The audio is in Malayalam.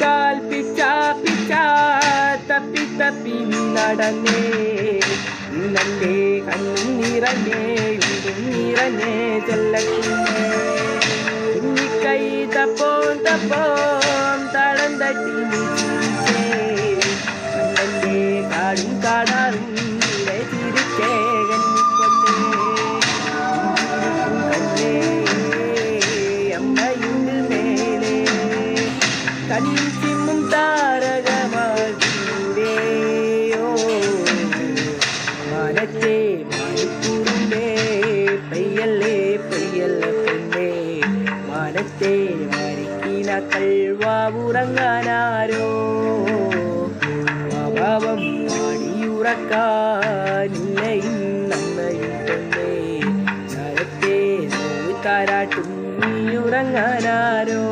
കാൽ പിച്ചാ പിച്ചാ തപ്പി തപ്പി നീ നടന്നേ ഇന്നല്ലേ കണ്ണും നിറഞ്ഞേ ഉണ്ടും നിറഞ്ഞേ ചെല്ലക്കുഞ്ഞേ കുഞ്ഞിക്കൈ തപ്പോം തപ്പോം തളം തട്ടി നീ ചിരിച്ചേ കണ്ണല്ലേ കാടും കാടാറും ചിരിക്കേ കന്നിപ്പൊന്നേ കണ്ണേ അമ്മയുണ്ട് മേലെ കണ്ണിൽ ചിമ്മും താരകമാകൂടെയോ മാനത്തെ മാനിക്കൂറുണ്ടേ പെയ്യല്ലേ പെയ്യല്ല പെണ്ണേ മാനത്തെ മാനിക്കിന കൾവാവുറങ്ങാനാരോ ഭാവം പാടിയുറക്കാനില്ല ഇന്നമ്മയും പെണ്ണേ ചരത്തെ താരാട്ടും നീ ഉറങ്ങാനാരോ